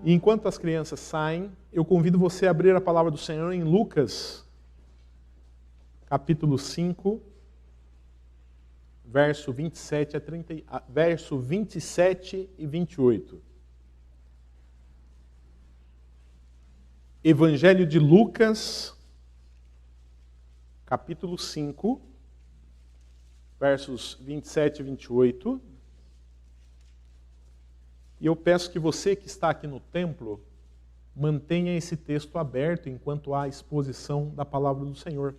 E enquanto as crianças saem, eu convido você a abrir a palavra do Senhor em Lucas, capítulo 5, verso 27 e 28. Evangelho de Lucas, capítulo 5, versos 27 e 28. E eu peço que você que está aqui no templo mantenha esse texto aberto enquanto há a exposição da palavra do Senhor.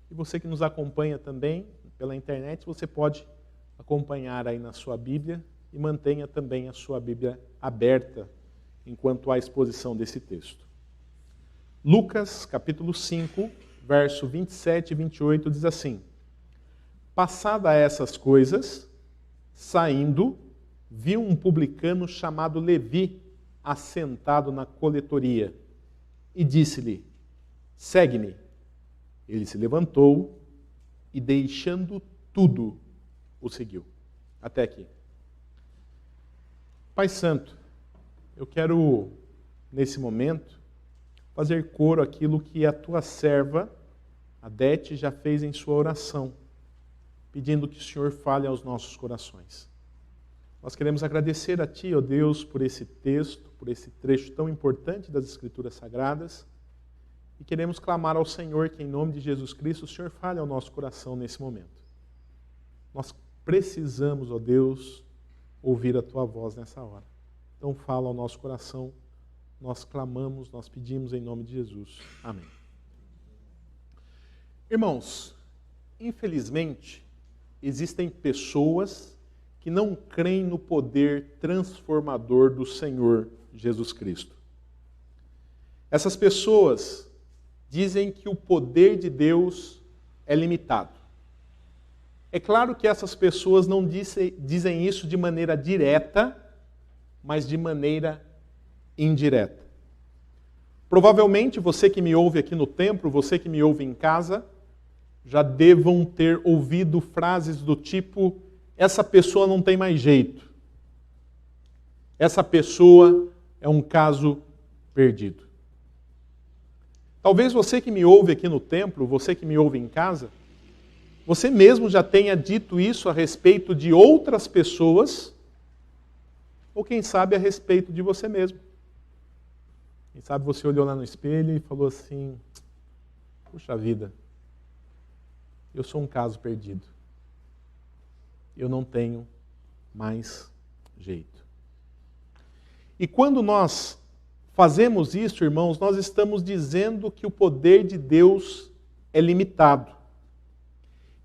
E você que nos acompanha também pela internet, você pode acompanhar aí na sua Bíblia e mantenha também a sua Bíblia aberta enquanto há a exposição desse texto. Lucas, capítulo 5, verso 27 e 28 diz assim: Passada essas coisas, saindo, viu um publicano chamado Levi assentado na coletoria e disse-lhe: Segue-me. Ele se levantou e, deixando tudo, o seguiu. Até aqui. Pai Santo, eu quero, nesse momento, fazer coro àquilo que a tua serva, Adete, já fez em sua oração, pedindo que o Senhor fale aos nossos corações. Nós queremos agradecer a Ti, ó Deus, por esse texto, por esse trecho tão importante das Escrituras Sagradas, e queremos clamar ao Senhor que, em nome de Jesus Cristo, o Senhor fale ao nosso coração nesse momento. Nós precisamos, ó Deus, ouvir a Tua voz nessa hora. Então fala ao nosso coração, nós clamamos, nós pedimos em nome de Jesus. Amém. Irmãos, infelizmente, existem pessoas que não creem no poder transformador do Senhor Jesus Cristo. Essas pessoas dizem que o poder de Deus é limitado. É claro que essas pessoas não dizem isso de maneira direta, mas de maneira indireta. Provavelmente você que me ouve aqui no templo, você que me ouve em casa, já devam ter ouvido frases do tipo: essa pessoa não tem mais jeito. Essa pessoa é um caso perdido. Talvez você que me ouve aqui no templo, você que me ouve em casa, você mesmo já tenha dito isso a respeito de outras pessoas, ou quem sabe a respeito de você mesmo. Quem sabe você olhou lá no espelho e falou assim: puxa vida, eu sou um caso perdido. Eu não tenho mais jeito. E quando nós fazemos isso, irmãos, nós estamos dizendo que o poder de Deus é limitado.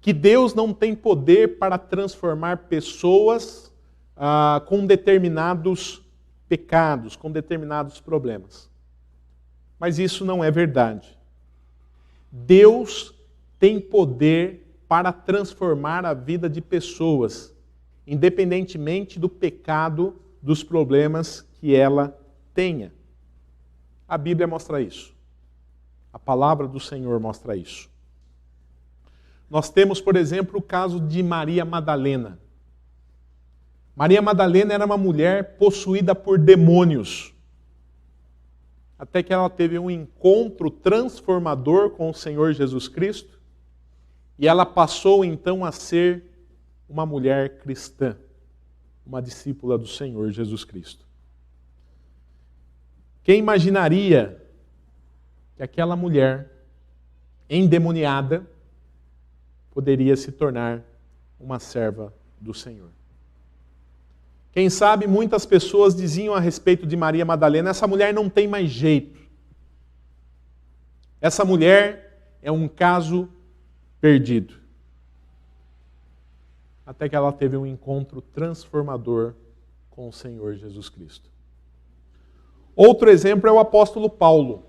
Que Deus não tem poder para transformar pessoas com determinados pecados, com determinados problemas. Mas isso não é verdade. Deus tem poder para transformar a vida de pessoas, independentemente do pecado, dos problemas que ela tenha. A Bíblia mostra isso. A palavra do Senhor mostra isso. Nós temos, por exemplo, o caso de Maria Madalena. Maria Madalena era uma mulher possuída por demônios, até que ela teve um encontro transformador com o Senhor Jesus Cristo, e ela passou então a ser uma mulher cristã, uma discípula do Senhor Jesus Cristo. Quem imaginaria que aquela mulher endemoniada poderia se tornar uma serva do Senhor? Quem sabe muitas pessoas diziam a respeito de Maria Madalena: essa mulher não tem mais jeito. Essa mulher é um caso perdido. Até que ela teve um encontro transformador com o Senhor Jesus Cristo. Outro exemplo é o apóstolo Paulo.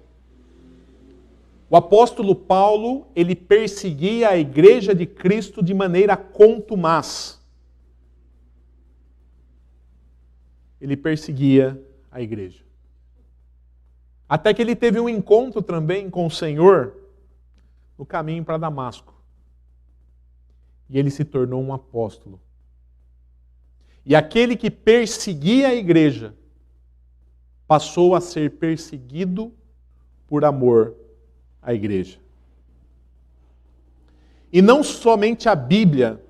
O apóstolo Paulo, ele perseguia a igreja de Cristo de maneira contumaz. Ele perseguia a igreja. Até que ele teve um encontro também com o Senhor no caminho para Damasco. E ele se tornou um apóstolo. E aquele que perseguia a igreja passou a ser perseguido por amor à igreja. E não somente a Bíblia,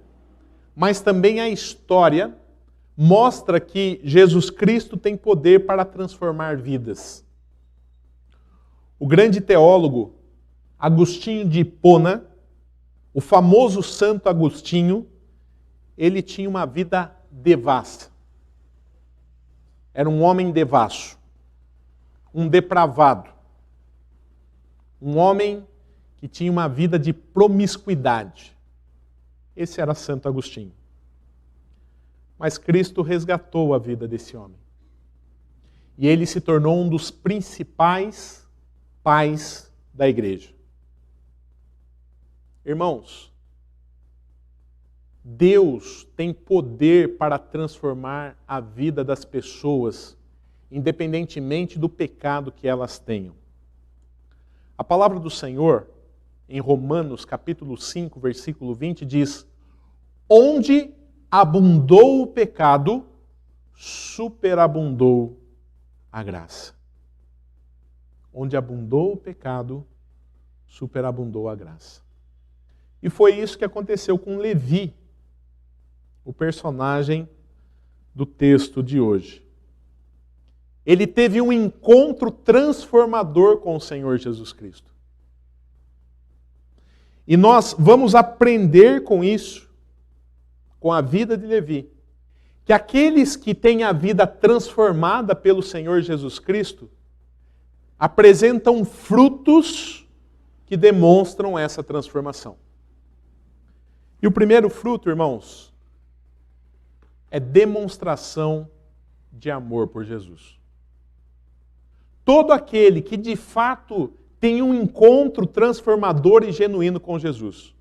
mas também a história mostra que Jesus Cristo tem poder para transformar vidas. O grande teólogo Agostinho de Hipona, o famoso Santo Agostinho, ele tinha uma vida devassa. Era um homem devasso, um depravado, um homem que tinha uma vida de promiscuidade. Esse era Santo Agostinho. Mas Cristo resgatou a vida desse homem. E ele se tornou um dos principais pais da igreja. Irmãos, Deus tem poder para transformar a vida das pessoas, independentemente do pecado que elas tenham. A palavra do Senhor, em Romanos capítulo 5, versículo 20, diz: onde abundou o pecado, superabundou a graça. Onde abundou o pecado, superabundou a graça. E foi isso que aconteceu com Levi, o personagem do texto de hoje. Ele teve um encontro transformador com o Senhor Jesus Cristo. E nós vamos aprender com isso, com a vida de Levi, que aqueles que têm a vida transformada pelo Senhor Jesus Cristo apresentam frutos que demonstram essa transformação. E o primeiro fruto, irmãos, é demonstração de amor por Jesus. Todo aquele que de fato tem um encontro transformador e genuíno com Jesus,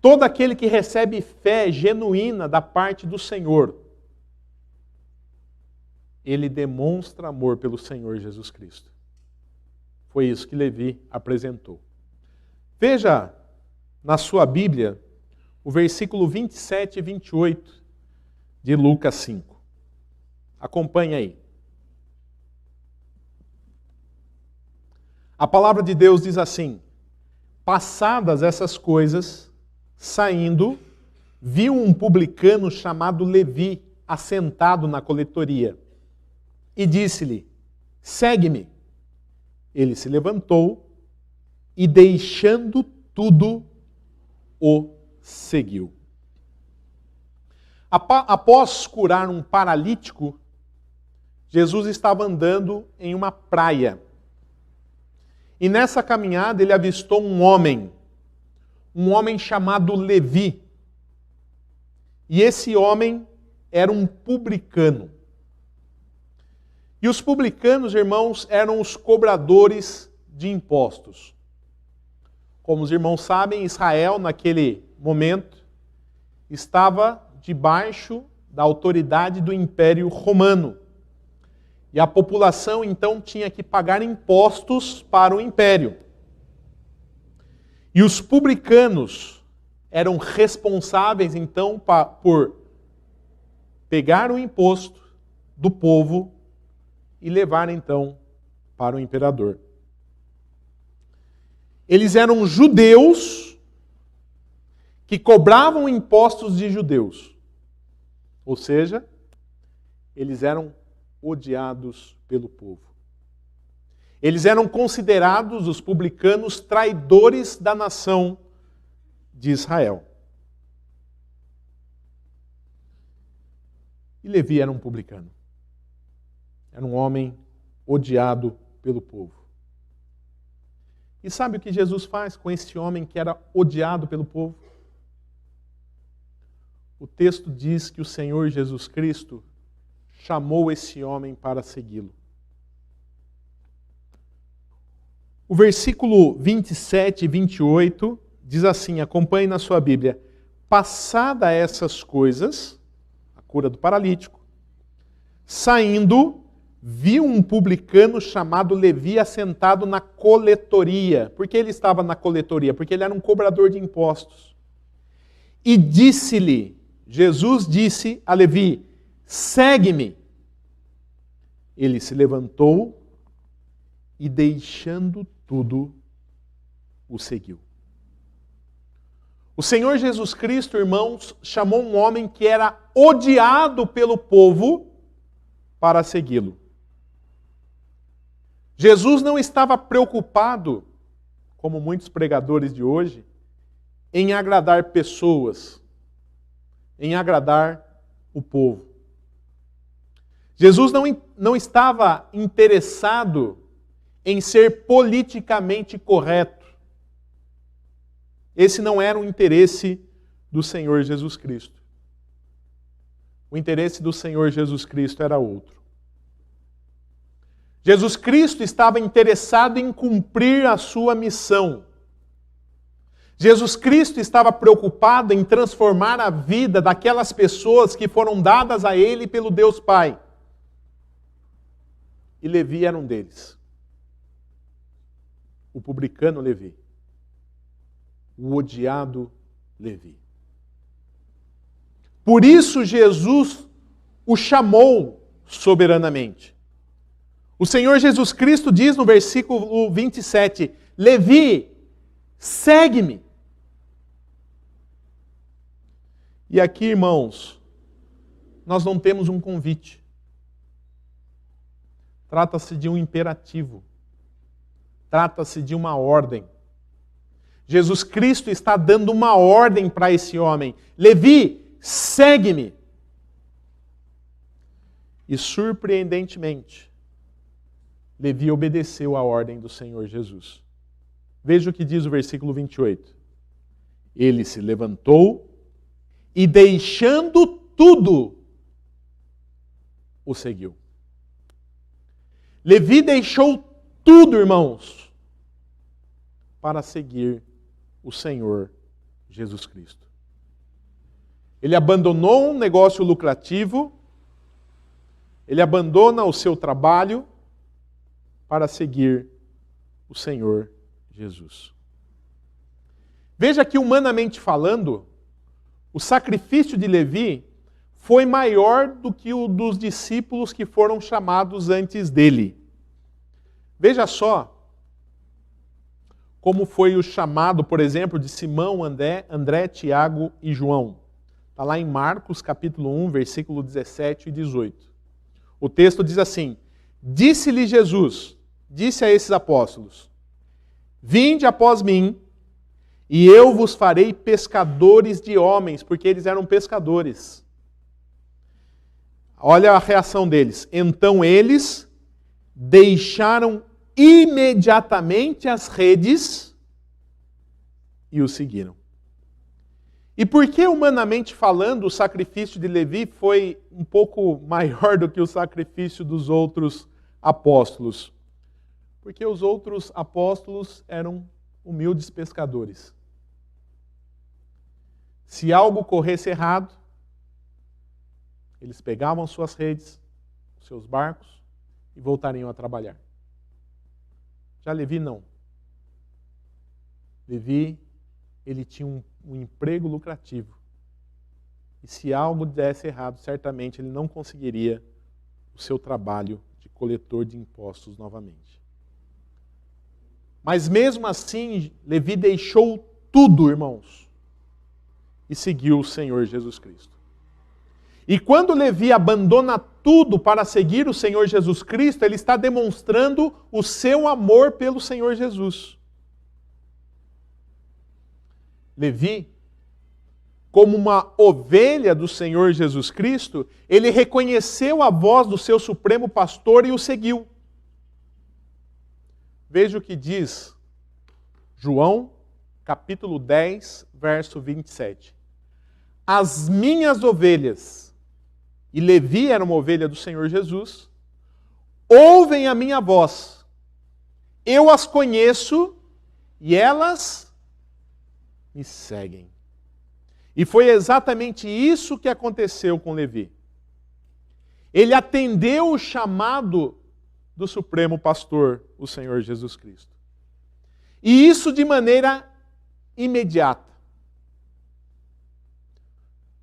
todo aquele que recebe fé genuína da parte do Senhor, ele demonstra amor pelo Senhor Jesus Cristo. Foi isso que Levi apresentou. Veja na sua Bíblia o versículo 27 e 28 de Lucas 5. Acompanhe aí. A palavra de Deus diz assim: passadas essas coisas, saindo, viu um publicano chamado Levi assentado na coletoria e disse-lhe: segue-me. Ele se levantou e, deixando tudo, o seguiu. Após curar um paralítico, Jesus estava andando em uma praia. E nessa caminhada ele avistou um homem chamado Levi. E esse homem era um publicano. E os publicanos, irmãos, eram os cobradores de impostos. Como os irmãos sabem, Israel, naquele momento, estava debaixo da autoridade do Império Romano. E a população, então, tinha que pagar impostos para o Império. E os publicanos eram responsáveis, então, por pegar o imposto do povo e levar, então, para o imperador. Eles eram judeus que cobravam impostos de judeus. Ou seja, eles eram odiados pelo povo. Eles eram considerados, os publicanos, traidores da nação de Israel. E Levi era um publicano. Era um homem odiado pelo povo. E sabe o que Jesus faz com esse homem que era odiado pelo povo? O texto diz que o Senhor Jesus Cristo chamou esse homem para segui-lo. O versículo 27 e 28 diz assim, acompanhe na sua Bíblia: passada essas coisas, a cura do paralítico, saindo, viu um publicano chamado Levi assentado na coletoria. Por que ele estava na coletoria? Porque ele era um cobrador de impostos. E disse-lhe, Jesus disse a Levi: segue-me. Ele se levantou e, deixando tudo, o seguiu. O Senhor Jesus Cristo, irmãos, chamou um homem que era odiado pelo povo para segui-lo. Jesus não estava preocupado, como muitos pregadores de hoje, em agradar pessoas, em agradar o povo. Jesus não estava interessado em ser politicamente correto. Esse não era o interesse do Senhor Jesus Cristo. O interesse do Senhor Jesus Cristo era outro. Jesus Cristo estava interessado em cumprir a sua missão. Jesus Cristo estava preocupado em transformar a vida daquelas pessoas que foram dadas a Ele pelo Deus Pai. E Levi era um deles. O publicano Levi. O odiado Levi. Por isso Jesus o chamou soberanamente. O Senhor Jesus Cristo diz no versículo 27, Levi, segue-me. E aqui, irmãos, nós não temos um convite. Trata-se de um imperativo. Trata-se de uma ordem. Jesus Cristo está dando uma ordem para esse homem. Levi, segue-me. E surpreendentemente, Levi obedeceu à ordem do Senhor Jesus. Veja o que diz o versículo 28. Ele se levantou e, deixando tudo, o seguiu. Levi deixou tudo, irmãos, para seguir o Senhor Jesus Cristo. Ele abandonou um negócio lucrativo, ele abandona o seu trabalho para seguir o Senhor Jesus. Veja que, humanamente falando, o sacrifício de Levi foi maior do que o dos discípulos que foram chamados antes dele. Veja só como foi o chamado, por exemplo, de Simão, André, Tiago e João. Está lá em Marcos, capítulo 1, versículo 17 e 18. O texto diz assim, disse-lhe Jesus, disse a esses apóstolos, vinde após mim, e eu vos farei pescadores de homens, porque eles eram pescadores. Olha a reação deles. Então eles deixaram imediatamente as redes e o seguiram. E por que, humanamente falando, o sacrifício de Levi foi um pouco maior do que o sacrifício dos outros apóstolos? Porque os outros apóstolos eram humildes pescadores. Se algo corresse errado, eles pegavam suas redes, seus barcos e voltariam a trabalhar. Já Levi não. Levi, ele tinha um emprego lucrativo. E se algo desse errado, certamente ele não conseguiria o seu trabalho de coletor de impostos novamente. Mas mesmo assim, Levi deixou tudo, irmãos, e seguiu o Senhor Jesus Cristo. E quando Levi abandona tudo para seguir o Senhor Jesus Cristo, ele está demonstrando o seu amor pelo Senhor Jesus. Levi, como uma ovelha do Senhor Jesus Cristo, ele reconheceu a voz do seu supremo pastor e o seguiu. Veja o que diz João, capítulo 10, verso 27. As minhas ovelhas, e Levi era uma ovelha do Senhor Jesus, ouvem a minha voz. Eu as conheço e elas me seguem. E foi exatamente isso que aconteceu com Levi. Ele atendeu o chamado do Supremo Pastor, o Senhor Jesus Cristo. E isso de maneira imediata.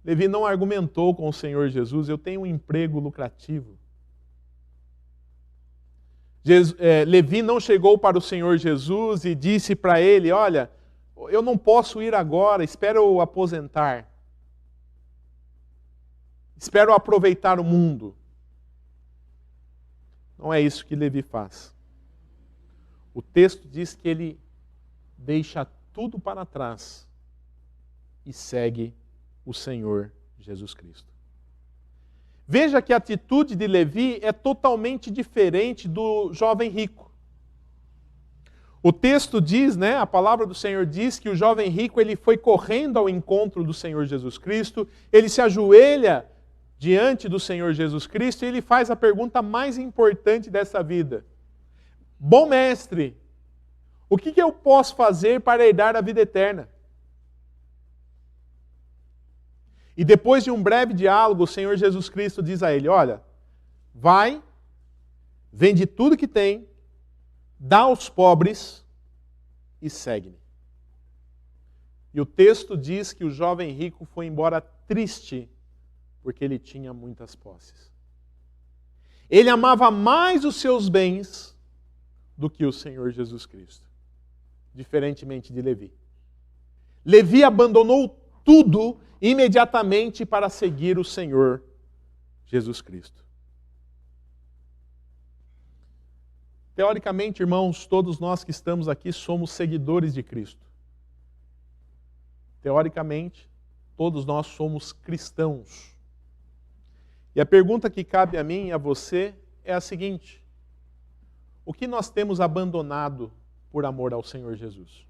Levi não argumentou com o Senhor Jesus, eu tenho um emprego lucrativo. Levi não chegou para o Senhor Jesus e disse para ele, olha, eu não posso ir agora, espero eu aposentar. Espero aproveitar o mundo. Não é isso que Levi faz. O texto diz que ele deixa tudo para trás e segue o Senhor Jesus Cristo. Veja que a atitude de Levi é totalmente diferente do jovem rico. O texto diz, a palavra do Senhor diz que o jovem rico ele foi correndo ao encontro do Senhor Jesus Cristo, ele se ajoelha diante do Senhor Jesus Cristo e ele faz a pergunta mais importante dessa vida. Bom mestre, o que eu posso fazer para herdar a vida eterna? E depois de um breve diálogo, o Senhor Jesus Cristo diz a ele, olha, vai, vende tudo que tem, dá aos pobres e segue-me. E o texto diz que o jovem rico foi embora triste, porque ele tinha muitas posses. Ele amava mais os seus bens do que o Senhor Jesus Cristo, diferentemente de Levi. Levi abandonou tudo imediatamente para seguir o Senhor Jesus Cristo. Teoricamente, irmãos, todos nós que estamos aqui somos seguidores de Cristo. Teoricamente, todos nós somos cristãos. E a pergunta que cabe a mim e a você é a seguinte: o que nós temos abandonado por amor ao Senhor Jesus?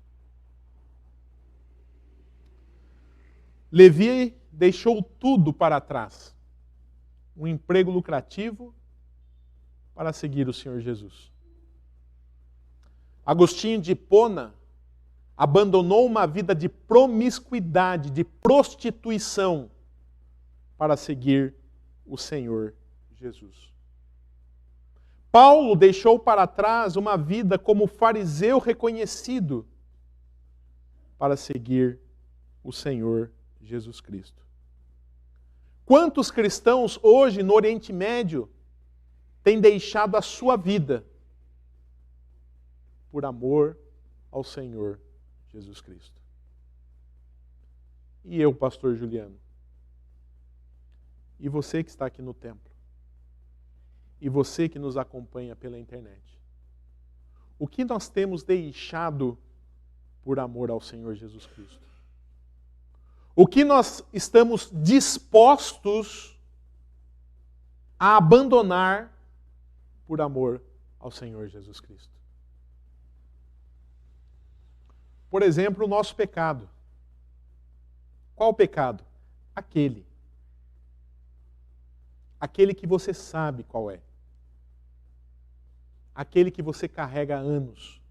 Levi deixou tudo para trás. Um emprego lucrativo para seguir o Senhor Jesus. Agostinho de Hipona abandonou uma vida de promiscuidade, de prostituição, para seguir o Senhor Jesus. Paulo deixou para trás uma vida como fariseu reconhecido para seguir o Senhor Jesus Cristo. Quantos cristãos hoje no Oriente Médio têm deixado a sua vida por amor ao Senhor Jesus Cristo? E eu, pastor Juliano? E você que está aqui no templo? E você que nos acompanha pela internet? O que nós temos deixado por amor ao Senhor Jesus Cristo? O que nós estamos dispostos a abandonar por amor ao Senhor Jesus Cristo? Por exemplo, o nosso pecado. Qual o pecado? Aquele que você sabe qual é. Aquele que você carrega há anos.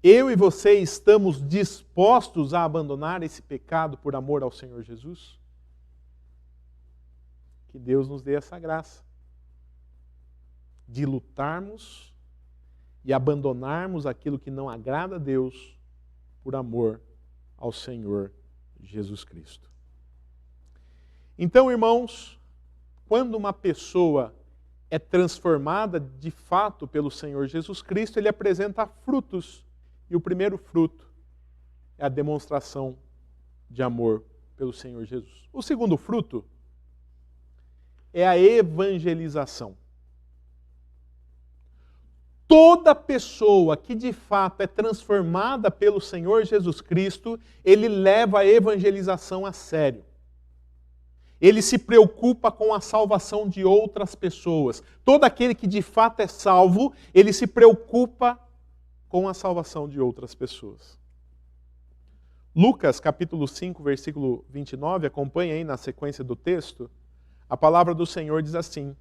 Eu e você estamos dispostos a abandonar esse pecado por amor ao Senhor Jesus? Que Deus nos dê essa graça de lutarmos e abandonarmos aquilo que não agrada a Deus por amor ao Senhor Jesus Cristo. Então, irmãos, quando uma pessoa é transformada de fato pelo Senhor Jesus Cristo, ele apresenta frutos. E o primeiro fruto é a demonstração de amor pelo Senhor Jesus. O segundo fruto é a evangelização. Toda pessoa que de fato é transformada pelo Senhor Jesus Cristo, ele leva a evangelização a sério. Ele se preocupa com a salvação de outras pessoas. Todo aquele que de fato é salvo, ele se preocupa com a salvação de outras pessoas. Lucas, capítulo 5, versículo 29, acompanha aí na sequência do texto, a palavra do Senhor diz assim: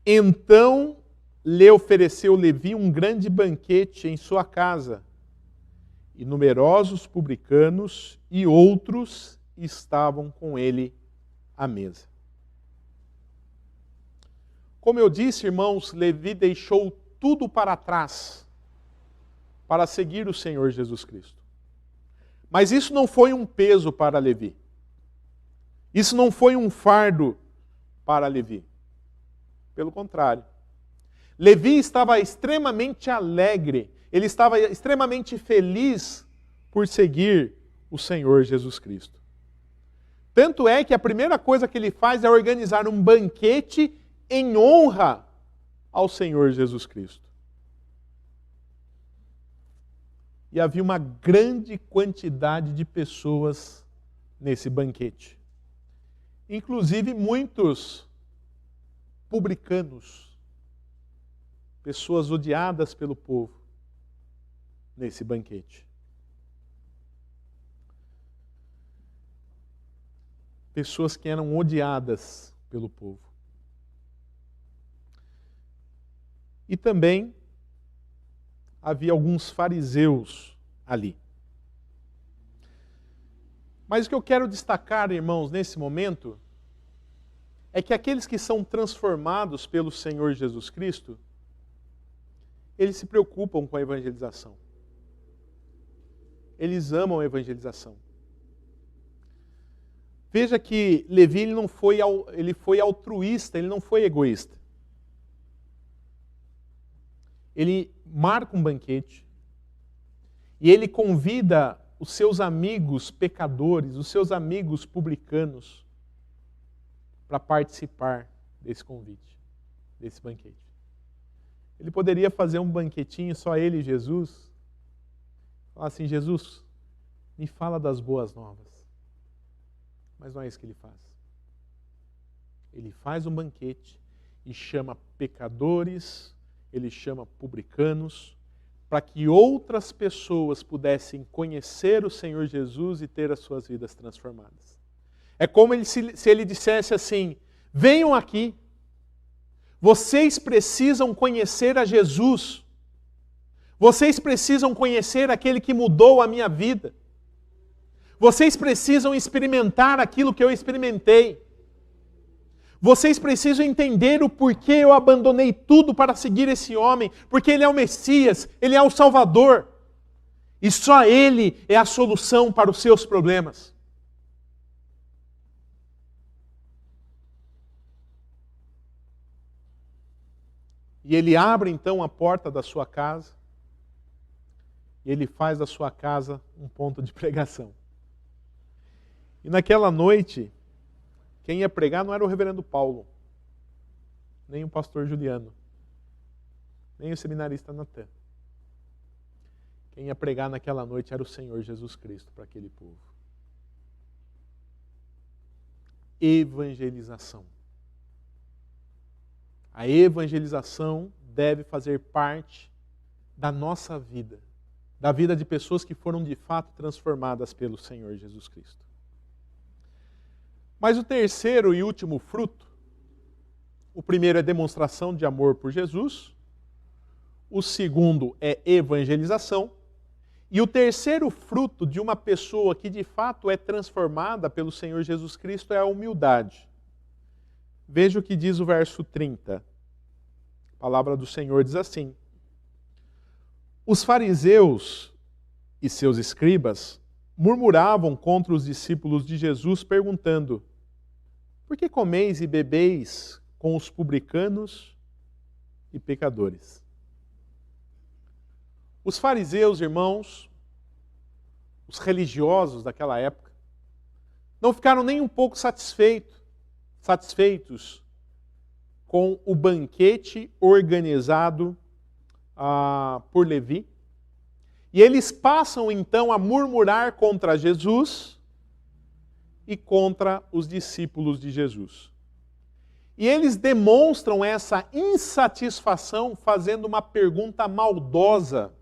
então lhe ofereceu Levi um grande banquete em sua casa, e numerosos publicanos e outros estavam com ele à mesa. Como eu disse, irmãos, Levi deixou tudo para trás para seguir o Senhor Jesus Cristo. Mas isso não foi um peso para Levi. Isso não foi um fardo para Levi. Pelo contrário. Levi estava extremamente alegre, ele estava extremamente feliz por seguir o Senhor Jesus Cristo. Tanto é que a primeira coisa que ele faz é organizar um banquete em honra ao Senhor Jesus Cristo. E havia uma grande quantidade de pessoas nesse banquete. Inclusive muitos publicanos, pessoas odiadas pelo povo, nesse banquete. Pessoas que eram odiadas pelo povo. E também havia alguns fariseus ali. Mas o que eu quero destacar, irmãos, nesse momento, é que aqueles que são transformados pelo Senhor Jesus Cristo, eles se preocupam com a evangelização. Eles amam a evangelização. Veja que Levi ele foi altruísta, ele não foi egoísta. Ele marca um banquete e ele convida os seus amigos pecadores, os seus amigos publicanos, para participar desse convite, desse banquete. Ele poderia fazer um banquetinho, só ele e Jesus. Falar assim, Jesus, me fala das boas novas. Mas não é isso que ele faz. Ele faz um banquete e chama pecadores, ele chama publicanos, para que outras pessoas pudessem conhecer o Senhor Jesus e ter as suas vidas transformadas. É como se ele dissesse assim, venham aqui, vocês precisam conhecer a Jesus. Vocês precisam conhecer aquele que mudou a minha vida. Vocês precisam experimentar aquilo que eu experimentei. Vocês precisam entender o porquê eu abandonei tudo para seguir esse homem. Porque ele é o Messias, ele é o Salvador. E só ele é a solução para os seus problemas. E ele abre então a porta da sua casa e ele faz da sua casa um ponto de pregação. E naquela noite, quem ia pregar não era o reverendo Paulo, nem o pastor Juliano, nem o seminarista Natan. Quem ia pregar naquela noite era o Senhor Jesus Cristo para aquele povo. Evangelização. A evangelização deve fazer parte da nossa vida, da vida de pessoas que foram de fato transformadas pelo Senhor Jesus Cristo. Mas o terceiro e último fruto, o primeiro é demonstração de amor por Jesus, o segundo é evangelização, e o terceiro fruto de uma pessoa que de fato é transformada pelo Senhor Jesus Cristo é a humildade. Veja o que diz o verso 30. A palavra do Senhor diz assim: os fariseus e seus escribas murmuravam contra os discípulos de Jesus, perguntando: por que comeis e bebeis com os publicanos e pecadores? Os fariseus, irmãos, os religiosos daquela época, não ficaram nem um pouco satisfeitos com o banquete organizado por Levi. E eles passam então a murmurar contra Jesus e contra os discípulos de Jesus. E eles demonstram essa insatisfação fazendo uma pergunta maldosa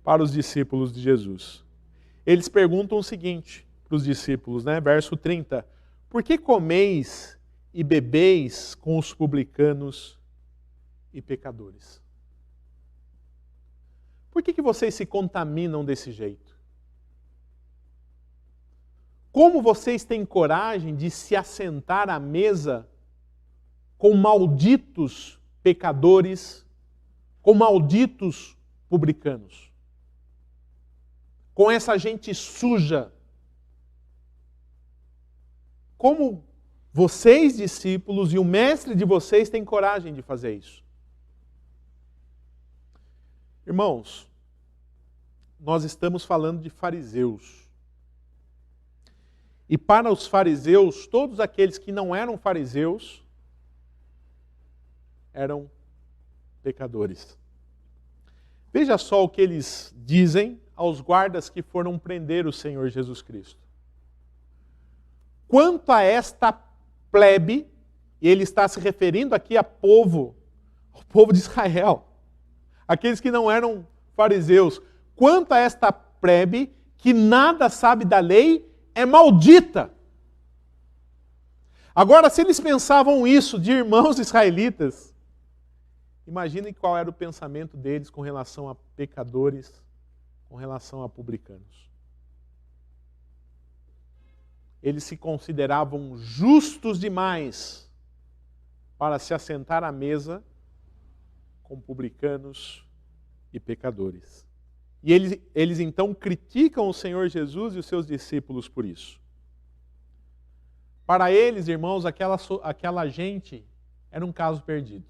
para os discípulos de Jesus. Eles perguntam o seguinte para os discípulos, verso 30. Por que comeis e bebeis com os publicanos e pecadores? Por que vocês se contaminam desse jeito? Como vocês têm coragem de se assentar à mesa com malditos pecadores, com malditos publicanos? Com essa gente suja? Como Vocês, discípulos, e o mestre de vocês têm coragem de fazer isso. Irmãos, nós estamos falando de fariseus. E para os fariseus, todos aqueles que não eram fariseus, eram pecadores. Veja só o que eles dizem aos guardas que foram prender o Senhor Jesus Cristo. Quanto a esta plebe, e ele está se referindo aqui ao povo de Israel, aqueles que não eram fariseus, quanto a esta plebe que nada sabe da lei, é maldita. Agora, se eles pensavam isso de irmãos israelitas, imaginem qual era o pensamento deles com relação a pecadores, com relação a publicanos. Eles se consideravam justos demais para se assentar à mesa com publicanos e pecadores. E eles então criticam o Senhor Jesus e os seus discípulos por isso. Para eles, irmãos, aquela gente era um caso perdido.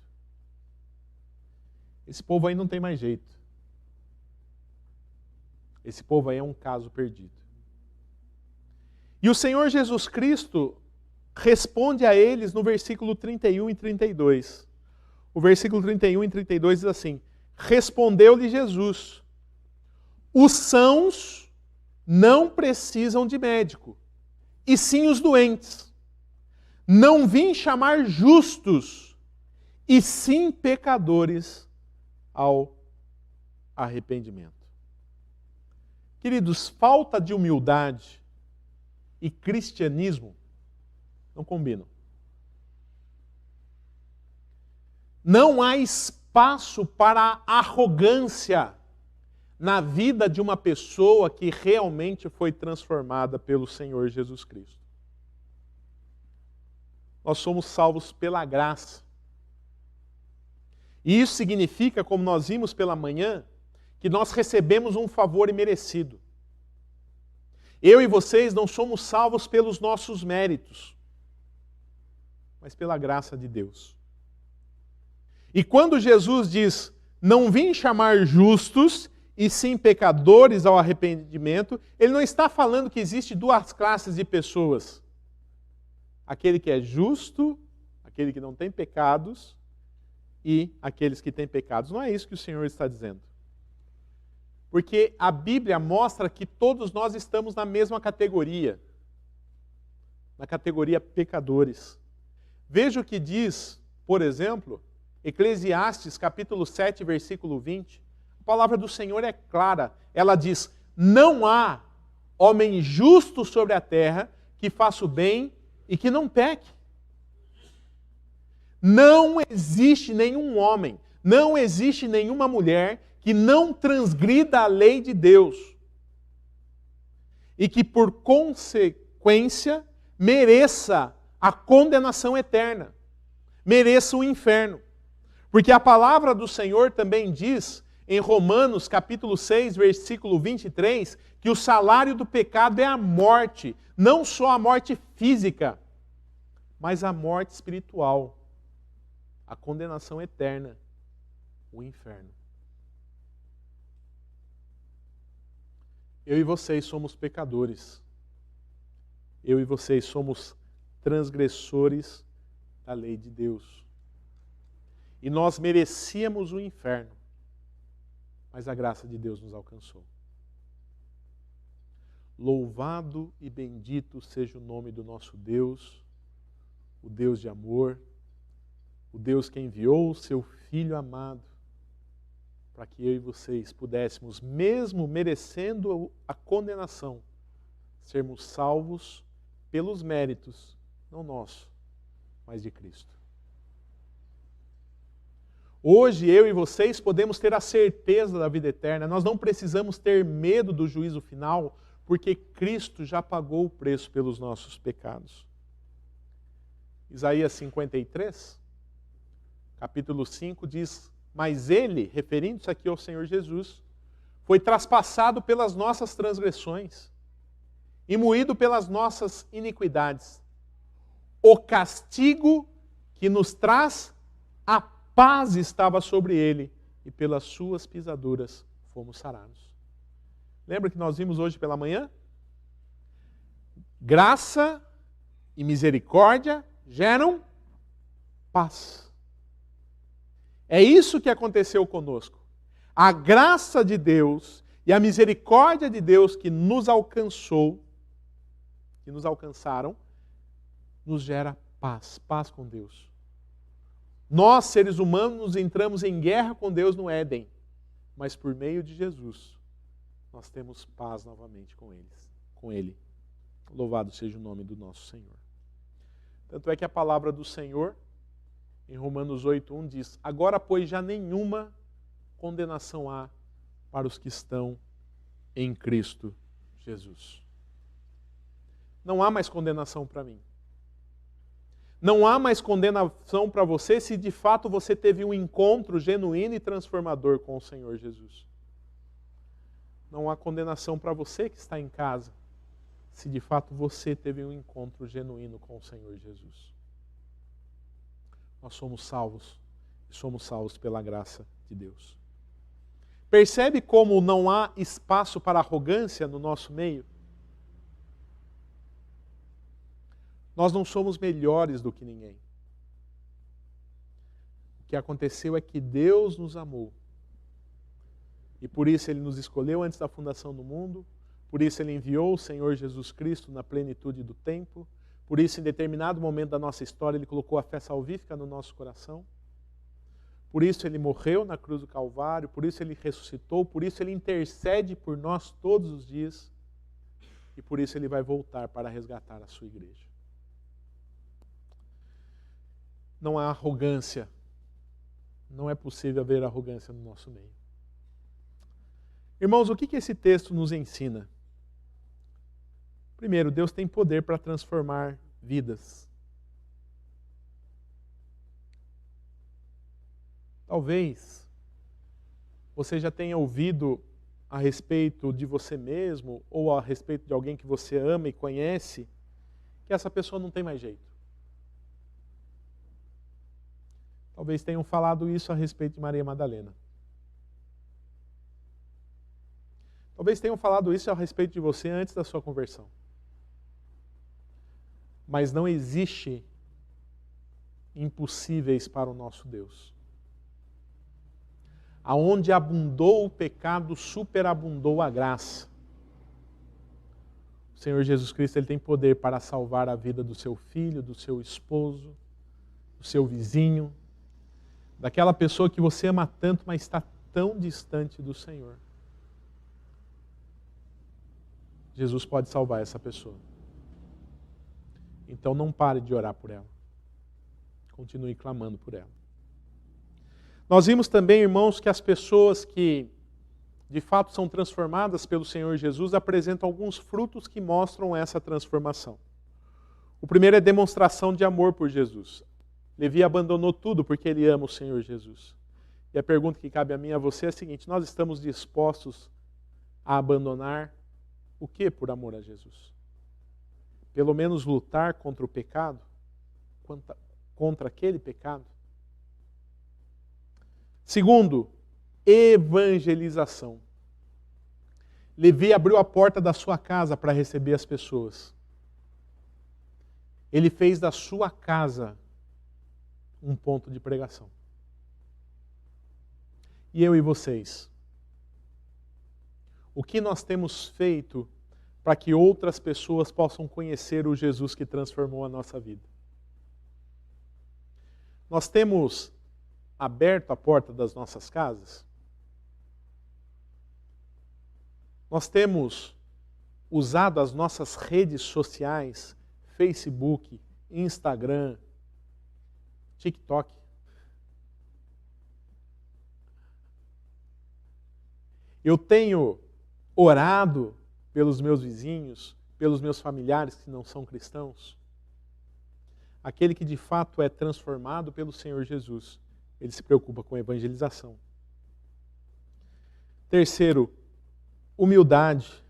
Esse povo aí não tem mais jeito. Esse povo aí é um caso perdido. E o Senhor Jesus Cristo responde a eles no versículo 31 e 32. O versículo 31 e 32 diz assim: respondeu-lhe Jesus: os sãos não precisam de médico, e sim os doentes. Não vim chamar justos, e sim pecadores ao arrependimento. Queridos, falta de humildade e cristianismo não combinam. Não há espaço para arrogância na vida de uma pessoa que realmente foi transformada pelo Senhor Jesus Cristo. Nós somos salvos pela graça. E isso significa, como nós vimos pela manhã, que nós recebemos um favor imerecido. Eu e vocês não somos salvos pelos nossos méritos, mas pela graça de Deus. E quando Jesus diz, não vim chamar justos, e sim pecadores ao arrependimento, ele não está falando que existe duas classes de pessoas. Aquele que é justo, aquele que não tem pecados, e aqueles que têm pecados. Não é isso que o Senhor está dizendo. Porque a Bíblia mostra que todos nós estamos na mesma categoria. Na categoria pecadores. Veja o que diz, por exemplo, Eclesiastes capítulo 7, versículo 20. A palavra do Senhor é clara. Ela diz, não há homem justo sobre a terra que faça o bem e que não peque. Não existe nenhum homem, não existe nenhuma mulher que não transgrida a lei de Deus e que, por consequência, mereça a condenação eterna, mereça o inferno. Porque a palavra do Senhor também diz, em Romanos capítulo 6, versículo 23, que o salário do pecado é a morte, não só a morte física, mas a morte espiritual, a condenação eterna, o inferno. Eu e vocês somos pecadores. Eu e vocês somos transgressores da lei de Deus. E nós merecíamos o inferno, mas a graça de Deus nos alcançou. Louvado e bendito seja o nome do nosso Deus, o Deus de amor, o Deus que enviou o seu Filho amado, para que eu e vocês pudéssemos, mesmo merecendo a condenação, sermos salvos pelos méritos, não nossos, mas de Cristo. Hoje, eu e vocês podemos ter a certeza da vida eterna. Nós não precisamos ter medo do juízo final, porque Cristo já pagou o preço pelos nossos pecados. Isaías 53, capítulo 5, diz, mas ele, referindo-se aqui ao Senhor Jesus, foi traspassado pelas nossas transgressões e moído pelas nossas iniquidades. o castigo que nos traz a paz estava sobre ele, e pelas suas pisaduras fomos sarados. Lembra que nós vimos hoje pela manhã? Graça e misericórdia geram paz. É isso que aconteceu conosco. A graça de Deus e a misericórdia de Deus que nos alcançou, que nos alcançaram, nos gera paz, paz com Deus. Nós, seres humanos, entramos em guerra com Deus no Éden, mas por meio de Jesus, nós temos paz novamente com Ele. Louvado seja o nome do nosso Senhor. Tanto é que a palavra do Senhor, em Romanos 8:1, diz: agora, pois, já nenhuma condenação há para os que estão em Cristo Jesus. Não há mais condenação para mim. Não há mais condenação para você se de fato você teve um encontro genuíno e transformador com o Senhor Jesus. Não há condenação para você que está em casa, se de fato você teve um encontro genuíno com o Senhor Jesus. Nós somos salvos, e somos salvos pela graça de Deus. Percebe como não há espaço para arrogância no nosso meio? Nós não somos melhores do que ninguém. O que aconteceu é que Deus nos amou. E por isso Ele nos escolheu antes da fundação do mundo, por isso Ele enviou o Senhor Jesus Cristo na plenitude do tempo, por isso em determinado momento da nossa história Ele colocou a fé salvífica no nosso coração, por isso Ele morreu na cruz do Calvário, por isso Ele ressuscitou, por isso Ele intercede por nós todos os dias, e por isso Ele vai voltar para resgatar a sua igreja. Não há arrogância. Não é possível haver arrogância no nosso meio. Irmãos, o que esse texto nos ensina? Primeiro, Deus tem poder para transformar vidas. Talvez você já tenha ouvido a respeito de você mesmo ou a respeito de alguém que você ama e conhece, que essa pessoa não tem mais jeito. Talvez tenham falado isso a respeito de Maria Madalena. Talvez tenham falado isso a respeito de você antes da sua conversão. Mas não existe impossíveis para o nosso Deus. Aonde abundou o pecado, superabundou a graça. O Senhor Jesus Cristo ele tem poder para salvar a vida do seu filho, do seu esposo, do seu vizinho, daquela pessoa que você ama tanto, mas está tão distante do Senhor. Jesus pode salvar essa pessoa. Então não pare de orar por ela. Continue clamando por ela. Nós vimos também, irmãos, que as pessoas que de fato são transformadas pelo Senhor Jesus apresentam alguns frutos que mostram essa transformação. O primeiro é demonstração de amor por Jesus. Levi abandonou tudo porque ele ama o Senhor Jesus. E a pergunta que cabe a mim e a você é a seguinte: nós estamos dispostos a abandonar o que por amor a Jesus? Pelo menos lutar contra o pecado? Contra aquele pecado? Segundo, evangelização. Levi abriu a porta da sua casa para receber as pessoas. Ele fez da sua casa um ponto de pregação. E eu e vocês? O que nós temos feito para que outras pessoas possam conhecer o Jesus que transformou a nossa vida? Nós temos aberto a porta das nossas casas? Nós temos usado as nossas redes sociais, Facebook, Instagram, TikTok? Eu tenho orado pelos meus vizinhos, pelos meus familiares que não são cristãos? Aquele que de fato é transformado pelo Senhor Jesus, ele se preocupa com a evangelização. Terceiro, humildade.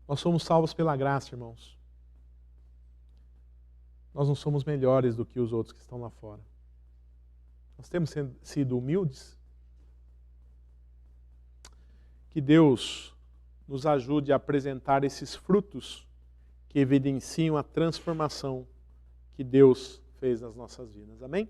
Nós somos salvos pela graça, irmãos. Nós não somos melhores do que os outros que estão lá fora. Nós temos sido humildes. Que Deus nos ajude a apresentar esses frutos que evidenciam a transformação que Deus fez nas nossas vidas. Amém?